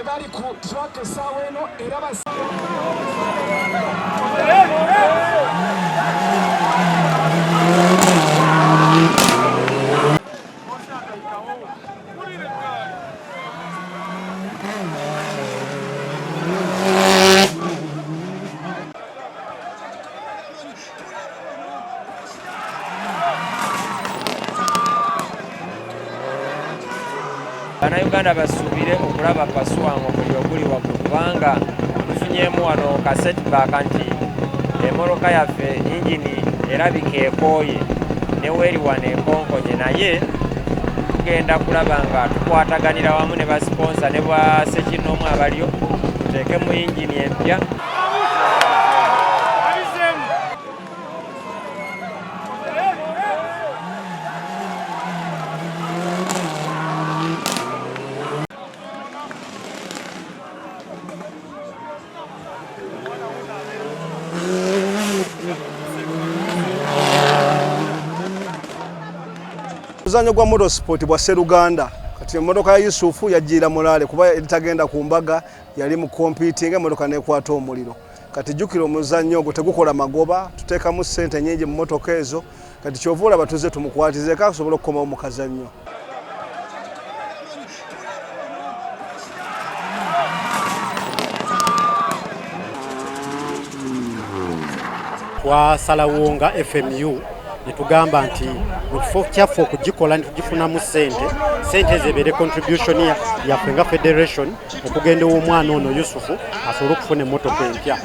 bali ku track essaawa eno era Bannayuganda basuubire okulaba Kaswango buli oguli waggulu kubanga tufunyeemu wano ka setback nti emmotoka yaffe yingini erabika ekooye ne weeri wano enkonkonye naye tugenda kulaba nga tukwataganira wamu ne basponsa ne bwa Ssekinoomu abalyo tuteekemu yingini empya. Muzanyo gwa motorsport bwa Seruganda kati emmotoka ya Yusufu yajjira mulale kuba etagenda ku mbaga yali mu competing emmotoka nekwata omuliro kati jukira omuzanyo gwo tegukola magoba tuteekamu ssente nyingi mu motoka ezo kati kyovula batuze tumukwatize kasobola okukoma mu kazanyo. Twasalawonga FMU netugamba nti mukifo kyaffe okugikola nitugifunamu sente zebere contribution yaffe nga federation okugenda omwana ono Yusufu asobole okufuna emmotoka empya.